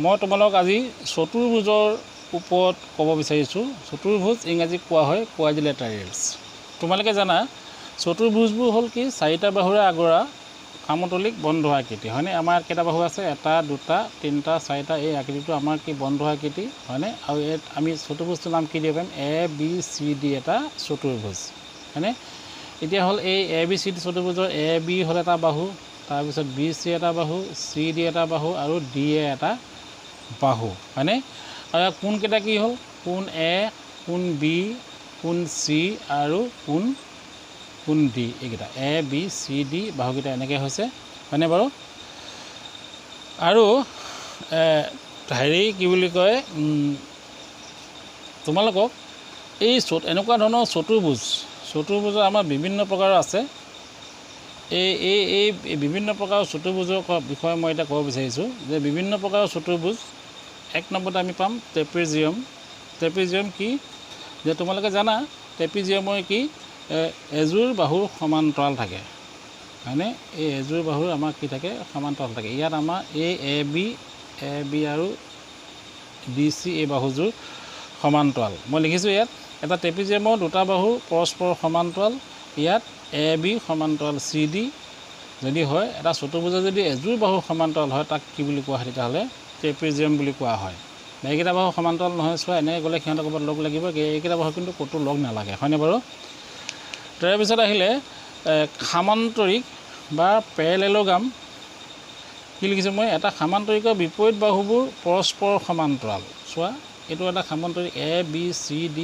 মই তোমালোকক আজি চতুৰ্ভুজৰ ওপৰত ক'ব বিচাৰিছোঁ। চতুৰ্ভুজ ইংৰাজীত কোৱা হয় কোৱাড্ৰিলেটাৰেলছ। তোমালোকে জানা চতুৰ্ভুজবোৰ হ'ল কি চাৰিটা বাহুৰে আগৰা সমতলিক বন্ধ আকৃতি হয়নে। আমাৰ কেইটা বাহু আছে, এটা দুটা তিনিটা চাৰিটা। এই আকৃতিটো আমাৰ কি বন্ধ আকৃতি হয়নে। আৰু ইয়াত আমি চতুৰ্ভুজটোৰ নাম কি দিব পাৰিম, ABCD এটা চতুৰ্ভুজ হয়নে। এতিয়া হ'ল এই ABCD চতুৰ্ভুজৰ AB হ'ল এটা বাহু, তাৰপিছত BC এটা বাহু, CD এটা বাহু আৰু DA এটা বাহু হয়নে। আৰু কোনকেইটা কি হ'ল, কোণ A, কোণ B, কোণ C আৰু কোণ D। এইকেইটা ABCD বাহুকেইটা এনেকৈ হৈছে হয়নে বাৰু। আৰু হেৰি কি বুলি কয়, তোমালোকক এই এনেকুৱা ধৰণৰ চতুৰ্ভুজৰ আমাৰ বিভিন্ন প্ৰকাৰৰ আছে। এই বিভিন্ন প্ৰকাৰৰ চতুৰ্ভুজৰ বিষয়ে মই এতিয়া ক'ব বিচাৰিছোঁ যে বিভিন্ন প্ৰকাৰৰ চতুৰ্ভুজ। এক নম্বৰতে আমি পাম ট্ৰেপিজিয়াম। ট্ৰেপিজিয়াম কি যে তোমালোকে জানা ট্ৰেপিজিয়ামৰ কি এযোৰ বাহুৰ সমান্তৰাল থাকে হয়নে। এই এযোৰ বাহুৰ আমাৰ কি থাকে, সমান্তৰাল থাকে। ইয়াত আমাৰ এই AB আৰু BC এই বাহুযোৰ সমান্তৰাল। মই লিখিছোঁ ইয়াত এটা ট্ৰেপিজিয়ামৰ দুটা বাহু পৰস্পৰ সমান্তৰাল। ইয়াত AB সমান্তৰাল CD যদি হয়, এটা চতুৰ্ভুজৰ যদি এযোৰ বাহু সমান্তৰাল হয় তাক কি বুলি কোৱা হয়, তেতিয়াহ'লে ট্ৰেপিজিয়াম বুলি কোৱা হয়। এইকেইটা বাহু সমান্তৰাল নহয়, চোৱা এনেকৈ গ'লে সিহঁতৰ ক'ৰবাত লগ লাগিব, এইকেইটা বাহু কিন্তু ক'তো লগ নালাগে হয়নে বাৰু। তাৰপিছত আহিলে সামান্তৰিক বা পেৰেলেলোগ্ৰাম। কি লিখিছোঁ মই, এটা সামান্তৰিকৰ বিপৰীত বাহুবোৰ পৰস্পৰ সমান্তৰাল। চোৱা এইটো এটা সামান্তৰিক ABCD।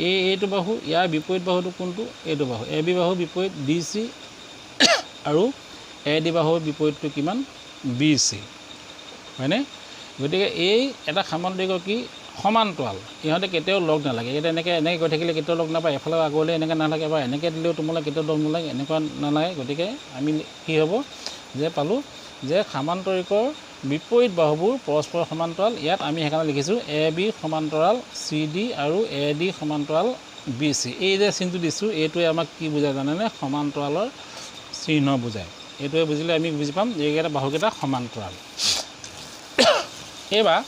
এইটো বাহু, ইয়াৰ বিপৰীত বাহুটো কোনটো, এইটো বাহু AB বাহুৰ বিপৰীত DC আৰু AD বাহুৰ বিপৰীতটো কিমান, BC হয়নে। গতিকে এই এটা সামান্তৰিকৰ কি সমান্তৰাল, ইহঁতে কেতিয়াও লগ নালাগে। এতিয়া এনেকৈ গৈ থাকিলে কেতিয়াও লগ নাপায়, এফালে আগলৈ এনেকৈ নালাগে বা এনেকৈ দিলেও তোমালোকে কেতিয়াও লগ নালাগে, এনেকুৱা নালাগে। গতিকে আমি কি হ'ব যে পালোঁ যে সামান্তৰিকৰ বিপৰীত বাহুবোৰ পৰস্পৰ সমান্তৰাল। ইয়াত আমি সেইকাৰণে লিখিছোঁ AB সমান্তৰাল CD আৰু AD সমান্তৰাল BC। এই যে চিনটো দিছোঁ এইটোৱে আমাক কি বুজায় জানেনে, সমান্তৰালৰ চিহ্ন বুজায়। এইটোৱে বুজিলে আমি বুজি পাম যে এইকেইটা বাহুকেইটা সমান্তৰাল। এইবাৰ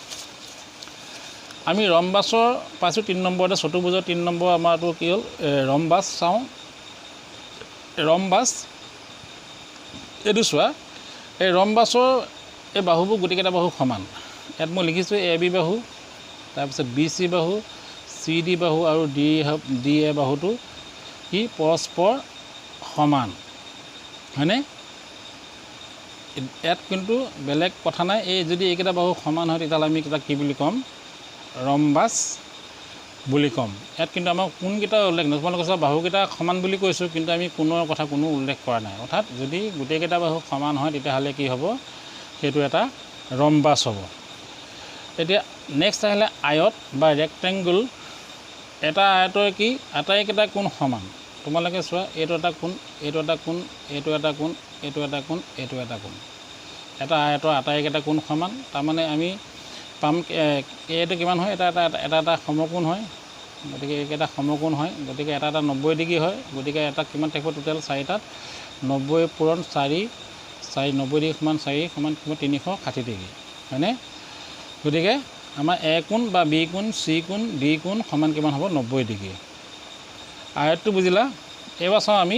আমি ৰম্বাছৰ পাইছোঁ 3 নম্বৰতে, চতুৰ্ভুজৰ 3 নম্বৰ আমাৰটো কি হ'ল ৰম্বাছ চাওঁ। ৰম্বাছ এইটো চোৱা, এই ৰম্বাছৰ এই বাহুবোৰ গোটেইকেইটা বাহু সমান। ইয়াত মই লিখিছোঁ AB বাহু, তাৰপিছত BC বাহু, CD বাহু আৰু DA বাহুটো কি পৰস্পৰ সমান হয়নে। ইয়াত কিন্তু বেলেগ কথা নাই। এই যদি এইকেইটা বাহু সমান হয় তেতিয়াহ'লে আমি তাক কি বুলি ক'ম, ৰম্বাছ বুলি ক'ম। ইয়াত কিন্তু আমাৰ কোনকেইটা উল্লেখ নাই। তোমালোকে চোৱা বাহুকেইটা সমান বুলি কৈছোঁ, কিন্তু আমি কোণৰ কথা কোনো উল্লেখ কৰা নাই। অৰ্থাৎ যদি গোটেইকেইটা বাহু সমান হয় তেতিয়াহ'লে কি হ'ব, সেইটো এটা ৰম্বাছ হ'ব। এতিয়া নেক্সট আহিলে আয়ত বা ৰেক্টেংগুল। এটা আয়তৰ কি আটাইকেইটা কোণ সমান। তোমালোকে চোৱা এইটো এটা কোণ, এইটো এটা কোণ, এইটো এটা কোণ, এইটো এটা কোণ, এইটো এটা কোণ। এটা আয়তৰ আটাইকেইটা কোণ সমান, তাৰমানে আমি পাম এইটো কিমান হয়, এটা সমকোণ হয়। গতিকে এইকেইটা সমকোণ হয়, গতিকে এটা 90 ডিগ্ৰী হয়। গতিকে এটা কিমান থাকিব টোটেল চাৰিটাত 90 পূৰণ 4 90 ডিগ্ৰী সমান 4 সমান 360 ডিগ্ৰী হয়নে। গতিকে আমাৰ A কোণ বা B কোণ, C কোণ, D কোণ সমান কিমান হ'ব, 90 ডিগ্ৰী। আয়তটো বুজিলা। এইবাৰ চাওঁ আমি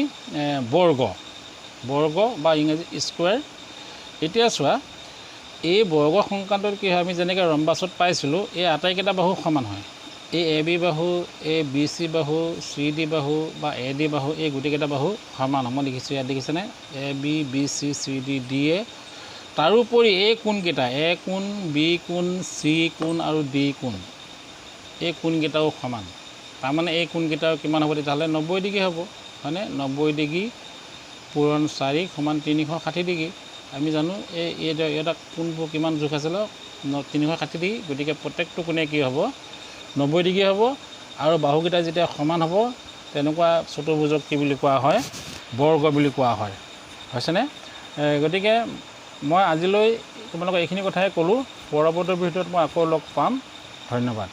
বৰ্গ বা ইংৰাজী স্কুৱেৰ। এতিয়া চোৱা এই বৰ্গ সংক্ৰান্তত কি হয়, আমি যেনেকৈ ৰম্বাছত পাইছিলোঁ এই আটাইকেইটা বাহু সমান হয়। এই AB বাহু, এই BC বাহু, CD বাহু বা AD বাহু, এই গোটেইকেইটা বাহু সমান। মই লিখিছোঁ ইয়াত দেখিছেনে, AB BC CD DA। তাৰোপৰি এই কোণকেইটা A কোণ, B কোণ, C কোণ আৰু D কোণ, এই কোণকেইটাও সমান। তাৰমানে এই কোণকেইটাও কিমান হ'ব তেতিয়াহ'লে 90 ডিগ্ৰী হ'ব হয়নে। 90 ডিগ্ৰী পূৰণ 4 সমান 360 ডিগ্ৰী। আমি জানো এটা কোণবোৰ কিমান জোখ আছিলে, 360 ডিগ্ৰী। গতিকে প্ৰত্যেকটো কোণে কি হ'ব, 90 ডিগ্ৰী হ'ব। আৰু বাহুকেইটা যেতিয়া সমান হ'ব তেনেকুৱা চতুৰ্ভুজক কি বুলি কোৱা হয়, বৰ্গ বুলি কোৱা হয় হৈছেনে। গতিকে মই আজিলৈ তোমালোকক এইখিনি কথাই ক'লোঁ। পৰৱৰ্তী ভিডিঅ'ত মই আকৌ লগ পাম। ধন্যবাদ।